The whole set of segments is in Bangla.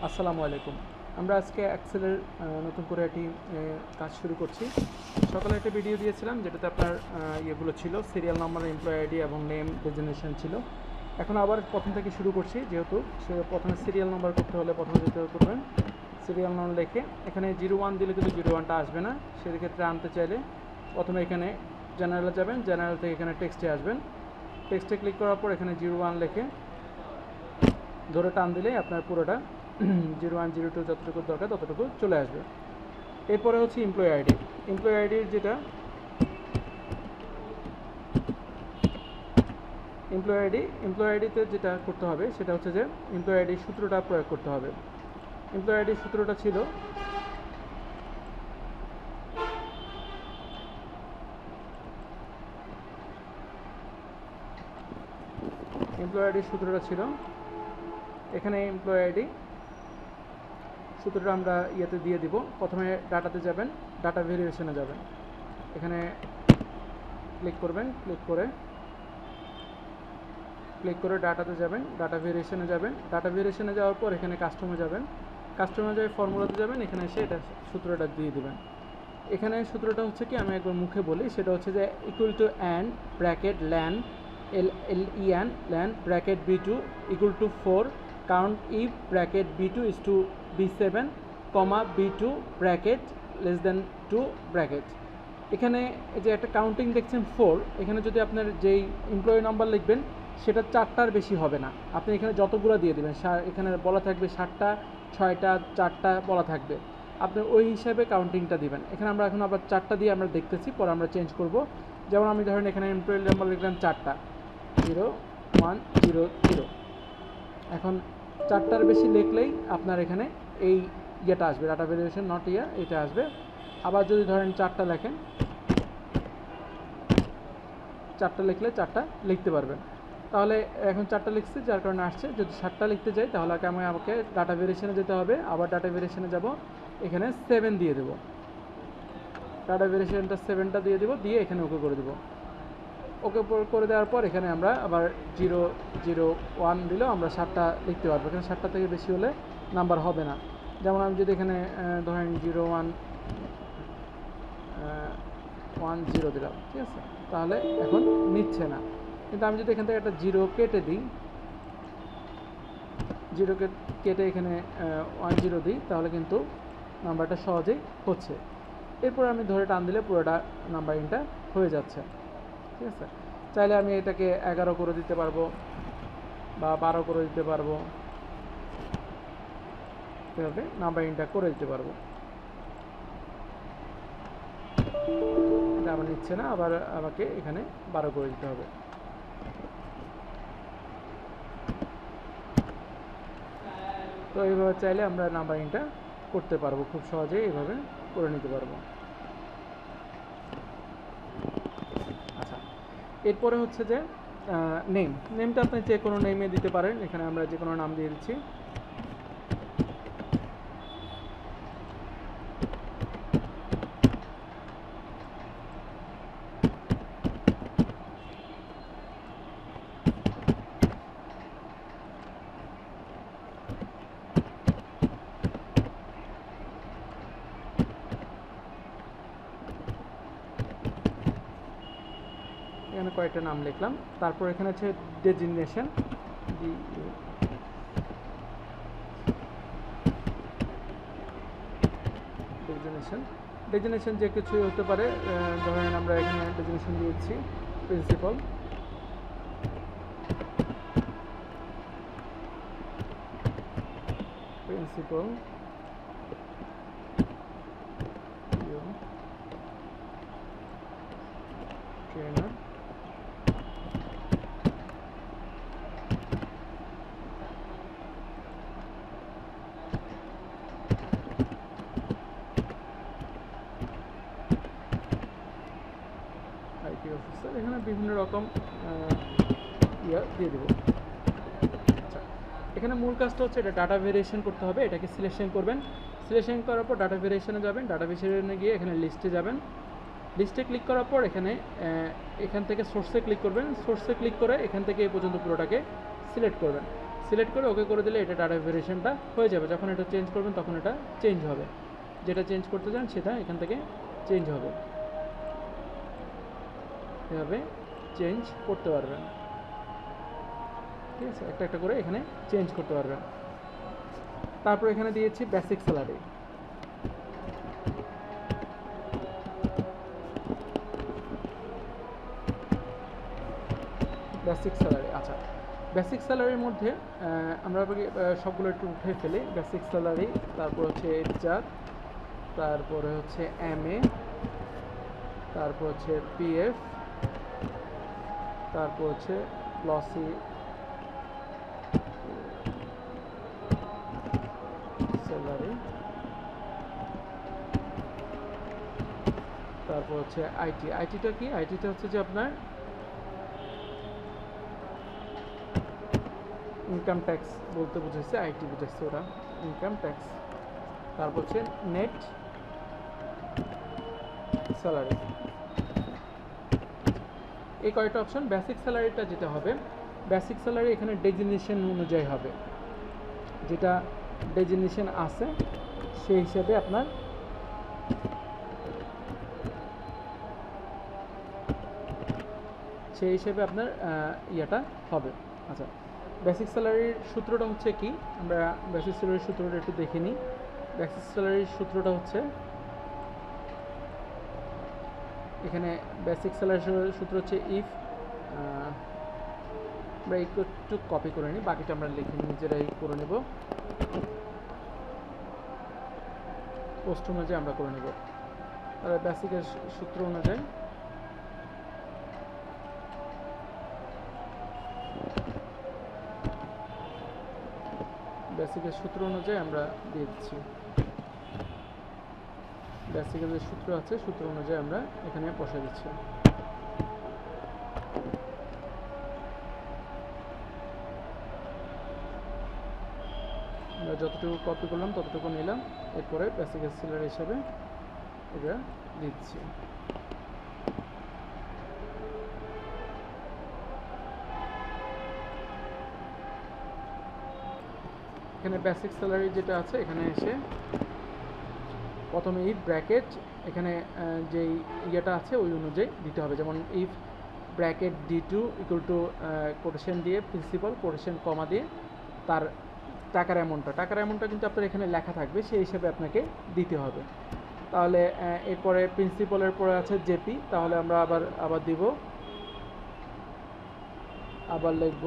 আসসালামু আলাইকুম। আমরা আজকে এক্সেলের নতুন করে একটি কাজ শুরু করছি। সকালে একটা ভিডিও দিয়েছিলাম যেটাতে আপনার ইয়েগুলো ছিল, সিরিয়াল নাম্বার, এমপ্লয়ি আইডি এবং নেম ডেজিগনেশন ছিল। এখন আবার প্রথম থেকে শুরু করছি, যেহেতু সে প্রথমে সিরিয়াল নাম্বার করতে হলে প্রথমে যেতে করবেন সিরিয়াল নাম্বার লিখে এখানে 01 দিলে কিন্তু 01টা আসবে না। সেক্ষেত্রে আনতে চাইলে প্রথমে এখানে জেনারেলে যাবেন, জেনারেল থেকে এখানে টেক্সটে আসবেন। টেক্সটে ক্লিক করার পর এখানে 01 লিখে ধরে টান দিলেই আপনার পুরোটা 01 02 যতটুকু দরকার ততটুকু চলে আসবে। এরপরে হচ্ছে এমপ্লয়ি আইডি। এমপ্লয়ি আইডির যেটা এমপ্লয়ি আইডিতে যেটা করতে হবে সেটা হচ্ছে যে এমপ্লয়ি আইডির সূত্রটা প্রয়োগ করতে হবে। এমপ্লয়ি আইডির সূত্রটা ছিল এখানে এমপ্লয়ি আইডি সূত্রটা আমরা ইয়েতে দিয়ে দিব। প্রথমে ডাটাতে যাবেন, ডাটা ভেরিয়েশনে যাবেন, এখানে ক্লিক করবেন, ক্লিক করে ডাটাতে যাবেন, ডাটা ভেরিয়েশনে যাবেন। ডাটা ভেরিয়েশনে যাওয়ার পর এখানে কাস্টমে যাবেন, কাস্টমে যাই ফর্মুলাতে যাবেন, এখানে এসে এটা সূত্রটা দিয়ে দেবেন। এখানে সূত্রটা হচ্ছে কি, আমি একবার মুখে বলি, সেটা হচ্ছে যে equal to an bracket len LLEN len bracket B2 equal to 4 count if bracket B2 is to B7 comma B2 bracket less than 2 bracket. এখানে এই যে একটা কাউন্টিং দেখছেন 4, এখানে যদি আপনার যেই এমপ্লয়ি নাম্বার লিখবেন সেটা 4টার বেশি হবে না। আপনি এখানে যতগুলো দিয়ে দেবেন, এখানে বলা থাকবে 7টা, 6টা, 4টা বলা থাকবে, আপনি ওই হিসাবে কাউন্টিংটা দিবেন। এখানে আমরা এখন আবার 4টা দিয়ে আমরা দেখতেছি, পরে আমরা চেঞ্জ করব। যেমন আমি ধরেন এখানে এমপ্লয়ি নাম্বার লিখলাম 4টা, 0 1 0 0। এখন 4টার বেশি লিখলেই আপনার এখানে এই ইয়েটা আসবে, ডাটা ভেরিয়েশন নট ইয়ার, এটা আসবে। আবার যদি ধরেন 4টা লেখেন, 4টা লিখলে 4টা লিখতে পারবেন। তাহলে এখন 4টা লিখছি যার কারণে আসছে। যদি 7টা লিখতে যাই তাহলে আমাকে ডাটা ভেরিয়েশনে যেতে হবে, আবার ডাটা ভেরিয়েশনে যাব, এখানে 7 দিয়ে দেবো, ডাটা ভেরিয়েশনটা 7টা দিয়ে দেবো, দিয়ে এখানে ওকে করে দেবো। ওকে করে দেওয়ার পর এখানে আমরা আবার 0 0 1 দিলেও আমরা 7টা লিখতে পারবো। এখানে 7টা থেকে বেশি হলে নাম্বার হবে না। যেমন আমি যদি এখানে ধরেন 0 1 1 0 দিলাম, ঠিক আছে, তাহলে এখন নিচ্ছে না। কিন্তু আমি যদি এখান থেকে একটা 0 কেটে দিই, 0 কেটে এখানে 1 0 দিই, তাহলে কিন্তু নাম্বারটা সহজেই হচ্ছে। এরপর আমি ধরে টান দিলে পুরোটা নাম্বারিংটা হয়ে যাচ্ছে, ঠিক আছে। চাইলে আমি এটাকে 11 করে দিতে পারবো বা 12 করে দিতে পারবো, এভাবে নাম্বারিংটা করে দিতে পারবো। এটা আমার নিচ্ছে না, আবার আমাকে এখানে 12 করে দিতে হবে। তো এইভাবে চাইলে আমরা নাম্বারিংটা করতে পারবো, খুব সহজেই এইভাবে করে নিতে পারবো। আচ্ছা, এরপরে হচ্ছে যে নেমটা আপনি যে কোনো নেমে দিতে পারেন। এখানে আমরা যে কোনো নাম দিয়ে দিচ্ছি। এখানে কয়েকটা নাম লিখলাম, তারপর এখানে হচ্ছে ডেজিগনেশন, ডেজিগনেশন যে কিছুই হতে পারে। ধরেন আমরা এখানে ডেজিগনেশন দিয়েছি প্রিন্সিপাল, ট্রেনার, আইটি অফিসার, এখানে বিভিন্ন রকম দিয়ে দেবো। আচ্ছা, এখানে মূল কাজটা হচ্ছে এটা ডাটা ভেরিয়েশন করতে হবে। এটাকে সিলেকশন করবেন, সিলেকশন করার পর ডাটা ভেরিয়েশনে যাবেন, ডাটা ভেরিয়েশনে গিয়ে এখানে লিস্টে যাবেন। লিস্টে ক্লিক করার পর এখান থেকে সোর্সে ক্লিক করবেন, সোর্সে ক্লিক করে এখান থেকে এই পর্যন্ত পুরোটাকে সিলেক্ট করবেন। সিলেক্ট করে ওকে করে দিলে এটা ডাটা ভেরিয়েশনটা হয়ে যাবে। যখন এটা চেঞ্জ করবেন তখন এটা চেঞ্জ হবে, যেটা চেঞ্জ করতে চান সেটা এখান থেকে চেঞ্জ হবে। এভাবে চেঞ্জ করতে পারবেন, ঠিক আছে, একটা একটা করে এখানে চেঞ্জ করতে পারবেন। তারপর এখানে দিয়েছি বেসিক স্যালারি। বেসিক স্যালারি, আচ্ছা, বেসিক স্যালারির মধ্যে আমরা সবগুলো একটু উঠে ফেলি। বেসিক স্যালারি, তারপর হচ্ছে এইচআর, তারপরে হচ্ছে এমএ, তারপর হচ্ছে পিএফ, তারপর হচ্ছে লসি স্যালারি, তারপর হচ্ছে আইটি। আইটিটা কি? আইটিটা হচ্ছে যে আপনার ইনকাম ট্যাক্স বলতে বুঝেছে, আইটি বুঝেছে ওরা, ইনকাম ট্যাক্স। তারপর হচ্ছে নেট স্যালারি। এই কয়েকটা অপশন। বেসিক স্যালারিটা যেটা হবে, বেসিক স্যালারি এখানে ডেজিগনেশন অনুযায়ী হবে, যেটা ডেজিগনেশন আছে সেই হিসাবে আপনার ইয়েটা হবে। আচ্ছা, বেসিক স্যালারির সূত্রটা হচ্ছে কি? আমরা বেসিক স্যালারির সূত্রটা একটু দেখে নিই। বেসিক স্যালারির সূত্রটা হচ্ছে, এখানে বেসিক স্যালারির সূত্র হচ্ছে ইফ, আমরা একটু কপি করে নিই, বাকিটা আমরা লিখে নিজেরাই করে নেব, পোস্ট অনুযায়ী আমরা করে নেব। তাহলে বেসিকের সূত্র অনুযায়ী আমরা দিয়ে দিচ্ছি। বেসিকের যে সূত্র আছে সূত্র অনুযায়ী আমরা এখানে বসে দিচ্ছি। আমরা যতটুকু কপি করলাম ততটুকু নিলাম, এরপরে বেসিক স্যালারি হিসাবে এটা দিচ্ছি। এখানে বেসিক স্যালারি যেটা আছে এখানে এসে প্রথমে ইফ ব্র্যাকেট, এখানে যেই ইয়েটা আছে ওই অনুযায়ী দিতে হবে। যেমন if bracket D2 equal to quotation দিয়ে প্রিন্সিপাল, কোটেশন কমা দিয়ে তার টাকার অ্যামাউন্টটা কিন্তু আপনার এখানে লেখা থাকবে, সেই হিসেবে আপনাকে দিতে হবে। তাহলে এরপরে প্রিন্সিপালের পরে আছে জেপি, তাহলে আমরা আবার দিব, আবার লিখব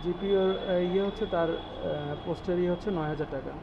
জিপিওর ইয়ে হচ্ছে তার পোস্টের ইয়ে হচ্ছে ৯,০০০ টাকা।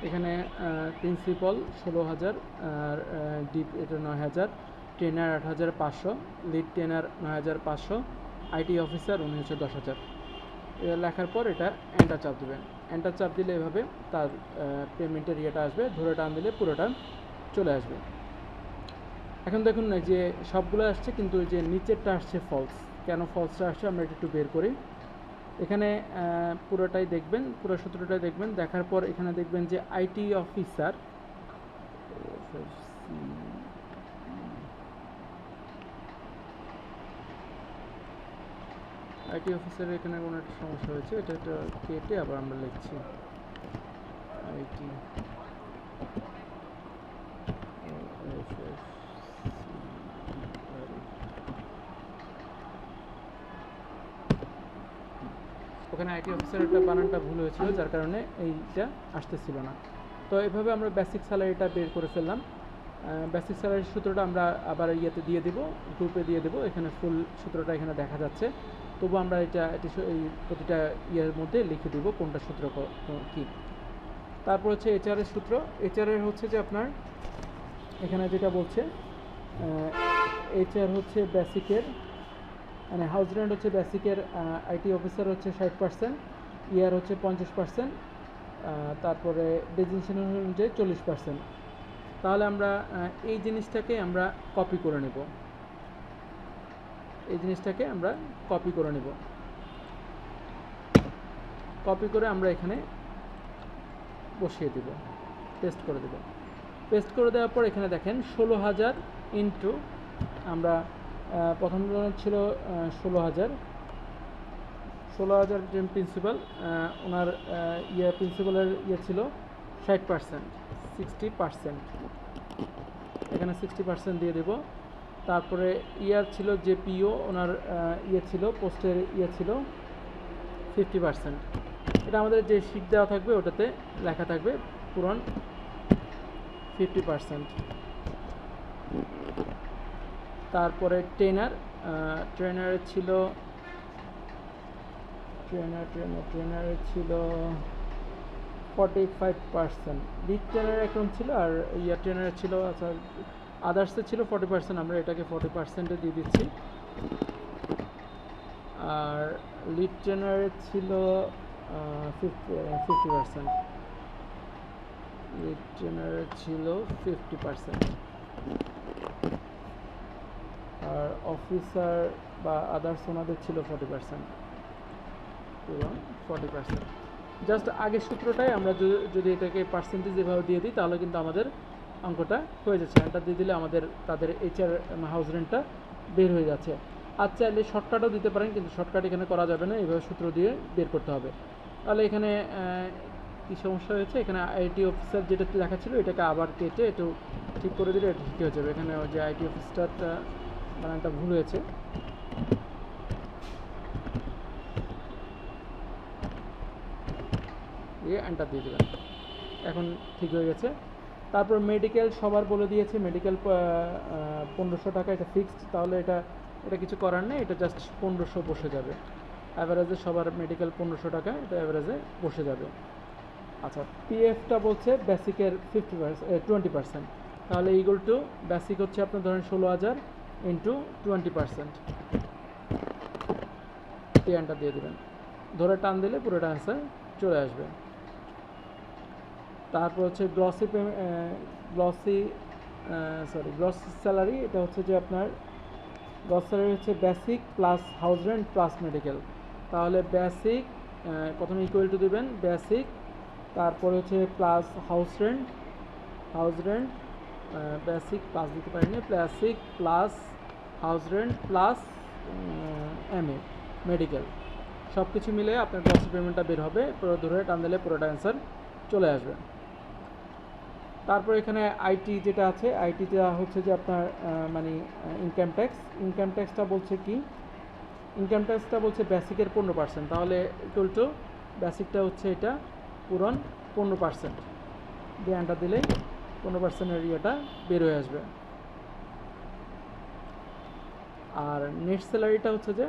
এখানে প্রিন্সিপাল ১৬,০০০, আর ডিপ এটা ৯,০০০, trainer ৮,৫০০, lead trainer ৯,৫০০, IT officer উনি হচ্ছে ১০,০০০। এটা লেখার পর এটা এন্টার চাপ দেবেন। এন্টার চাপ দিলে এভাবে তার পেমেন্টের ইয়েটা আসবে, ধরে টান দিলে পুরোটা চলে আসবে। এখন দেখুন না যে সবগুলো আসছে, কিন্তু ওই যে নিচেরটা আসছে ফলস। কেন ফলসটা আসছে আমরা এটা একটু বের করি। এখানে পুরোটাই দেখবেন, পুরো সূত্রটাই দেখবেন, দেখার পর এখানে দেখবেন যে আইটি অফিসার, আইটি অফিসারের এখানে কোনো একটা সমস্যা হয়েছে, এটা কেটে আবার আমরা লিখছি আইটি ওখানে আইটি অফিসারটা বানানটা ভুল হয়েছিল, যার কারণে এইটা আসতেছিল না। তো এভাবে আমরা বেসিক স্যালারিটা বের করে ফেললাম। বেসিক স্যালারির সূত্রটা আমরা আবার ইয়েতে দিয়ে দেবো, গ্রুপে দিয়ে দেবো। এখানে ফুল সূত্রটা এখানে দেখা যাচ্ছে, তবু আমরা এই প্রতিটা ইয়ের মধ্যে লিখে দেবো কোনটা সূত্র কী। তারপর হচ্ছে এইচআরের সূত্র। এইচআরের হচ্ছে যে আপনার এখানে যেটা বলছে, এইচআর হচ্ছে বেসিকের, মানে হাউস রেন্ট হচ্ছে বেসিকের, আইটি অফিসার হচ্ছে 60%, ইয়ার হচ্ছে 50%, তারপরে ডেজিগনেশন অনুযায়ী 40%। তাহলে আমরা এই জিনিসটাকে আমরা কপি করে নেব, এই জিনিসটাকে আমরা কপি করে নেব। কপি করে আমরা এখানে বসিয়ে দেব, পেস্ট করে দেব। পেস্ট করে দেওয়ার পর এখানে দেখেন 16,000 ইন্টু, আমরা প্রথম ছিল 16,000 যে প্রিন্সিপাল, ওনার প্রিন্সিপালের ছিল 60%, 60%, এখানে 60% দিয়ে দেব। তারপরে ইয়ার ছিল যে পিও, ওনার ছিল পোস্টের ছিল 50%। এটা আমাদের যে শিট দেওয়া থাকবে ওটাতে লেখা থাকবে পুরন 50%। তারপরে ট্রেনারের ছিল ট্রেনারের ছিল 45%। লিড ট্রেনার অ্যাকাউন্ট ছিল, আর ট্রেনারের ছিল, আচ্ছা আদার্সে ছিল 40%, আমরা এটাকে 40%-এ দিয়ে দিচ্ছি। আর লিড ট্রেনারের ছিল 50%, লিড ট্রেনারের ছিল 50%, আর অফিসার বা আদার্স ওনাদের ছিল 40% এবং 40%। জাস্ট আগের সূত্রটাই আমরা যদি এটাকে পার্সেন্টেজ এভাবে দিয়ে দিই, তাহলে কিন্তু আমাদের অঙ্কটা হয়ে যাচ্ছে। এটা দিয়ে দিলে আমাদের তাদের এইচআর হাউস রেন্টটা বের হয়ে যাচ্ছে। আর চাইলে শর্টকাটও দিতে পারেন, কিন্তু শর্টকাট এখানে করা যাবে না, এইভাবে সূত্র দিয়ে বের করতে হবে। তাহলে এখানে কী সমস্যা হয়েছে, এখানে আইটি অফিসার যেটা লেখা ছিল এটাকে আবার কেটে একটু ঠিক করে দিলে এটা ঠিক হয়ে যাবে। এখানে যে আইটি অফিসারটা বানানটা ভুল হয়েছে, দিয়ে এন্টার দিয়ে দেবেন, এখন ঠিক হয়ে গেছে। তারপর মেডিকেল সবার বলে দিয়েছে, মেডিকেল 1500 টাকা, এটা ফিক্সড। তাহলে এটা কিছু করার নেই, এটা জাস্ট 1500 বসে যাবে। অ্যাভারেজে সবার মেডিকেল 1500 টাকা, এটা অ্যাভারেজে বসে যাবে। আচ্ছা, পিএফটা বলছে বেসিকের 20%, তাহলে ইকুয়াল টু বেসিক হচ্ছে আপনার ধরেন 16,000 ইন্টু 20%, এন্টার দিয়ে দেবেন। ধরে টান দিলে পুরোটা অ্যান্সার চলে আসবে। তারপর হচ্ছে গ্রস স্যালারি, এটা হচ্ছে যে আপনার গ্রস স্যালারি হচ্ছে basic plus house rent plus medical. তাহলে বেসিক প্রথমে ইকুয়াল টু দেবেন বেসিক, তারপরে হচ্ছে plus house rent, basic plus দিতে পারিনি, basic plus house rent plus MA medical, সব কিছু মিলে আপনার গ্রস পেমেন্টটা বের হবে। পুরো ধরে টান দিলে পুরোটা অ্যান্সার চলে আসবে। তারপর এখানে আইটি যেটা আছে, আইটিটা হচ্ছে যে আপনার মানে ইনকাম ট্যাক্সটা বলছে কি, ইনকাম ট্যাক্সটা বলছে বেসিকের 15%, তাহলে ইকুয়াল টু বেসিকটা হচ্ছে এটা পূরণ 15%, দিয়ে এন্টার দিলেই 15%-এর ইয়েটা বের হয়ে আসবে। আর নেট স্যালারিটা হচ্ছে যে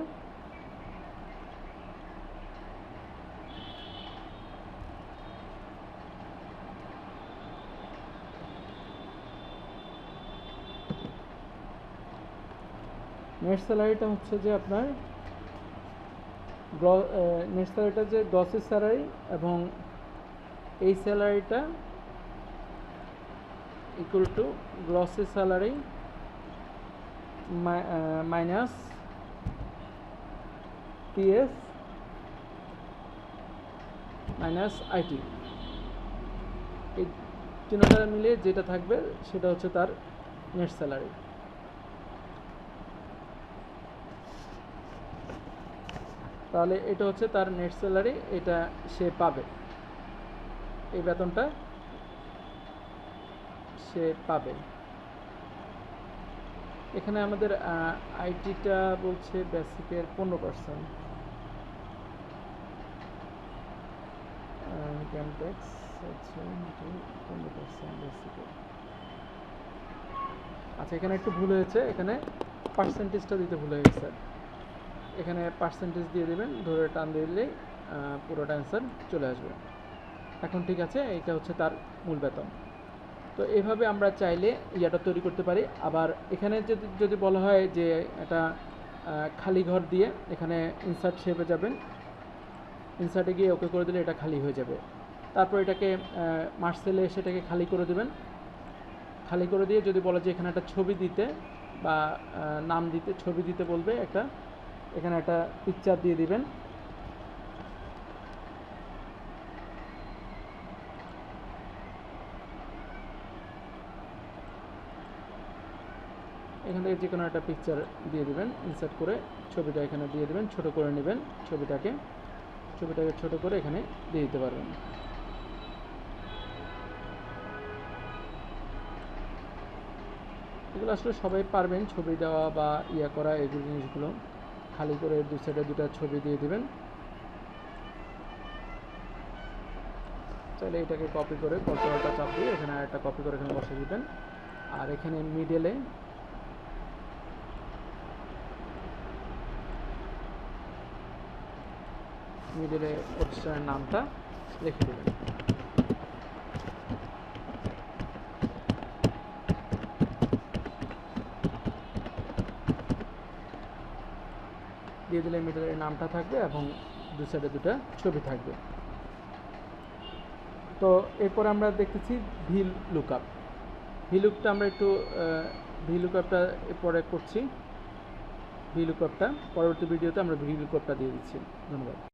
আপনার নেট স্যালারিটা যে গ্রসের স্যালারি, এবং এই স্যালারিটা ইকুয়াল টু গ্রসের salary minus PS minus IT, এই তিনটা মিলিয়ে যেটা থাকবে সেটা হচ্ছে তার নেট স্যালারি। তাহলে এটা হচ্ছে তার নেট স্যালারি, এটা সে পাবে, এই বেতনটা সে পাবে। এখানে আমাদের আইটিটা বলছে বেসিকের 15%, ইনকাম ট্যাক্স হচ্ছে 15% বেসিকের। আচ্ছা, এখানে একটু ভুল হয়েছে, এখানে পার্সেন্টেজটা দিতে ভুলে গেছে, এখানে পার্সেন্টেজ দিয়ে দেবেন, ধরে টান দিলেই পুরোটা অ্যান্সার চলে আসবে। এখন ঠিক আছে, এটা হচ্ছে তার মূল বেতন। তো এইভাবে আমরা চাইলে ইয়াটা তৈরি করতে পারি। আবার এখানে যদি বলা হয় যে এটা খালি ঘর দিয়ে এখানে ইনসার্ট শেপে যাবেন, ইনসার্টে গিয়ে ওকে করে দিলে এটা খালি হয়ে যাবে। তারপর এটাকে মার্সেলে সেটাকে খালি করে দেবেন। খালি করে দিয়ে যদি বলা যে এখানে একটা ছবি দিতে বা নাম দিতে, ছবি দিতে বলবে একটা, এখানে একটা পিকচার দিয়ে দিবেন। এখান থেকে যে কোনো একটা পিকচার দিয়ে দিবেন, ইনসার্ট করে ছবিটা এখানে দিয়ে দিবেন, ছোট করে নেবেন ছবিটাকে ছোট করে এখানে দিয়ে দিতে পারবেন। এগুলো আসলে সবাই পারবেন, ছবি দেওয়া বা ইয়া করা, এগুলো জিনিসগুলো খালি করে দুই সাইডে দুটা ছবি দিয়ে দিবেন। চাইলে এটাকে কপি করে কন্ট্রোলটা চাপ দিয়ে এখানে একটা কপি করে এখানে বসিয়ে দিবেন। আর এখানে মিডলে প্রতিষ্ঠানের নামটা লিখে দেবেন। দিয়ে দিলে মিডলের নামটা থাকবে এবং দু সাইডে দুটো ছবি থাকবে। তো এরপর আমরা দেখতেছি ভি লুকআপ। ভি লুকআপটা পরে করছি। ভি লুকআপটা পরবর্তী ভিডিওতে আমরা ভি লুকআপটা দিয়ে দিচ্ছি। ধন্যবাদ।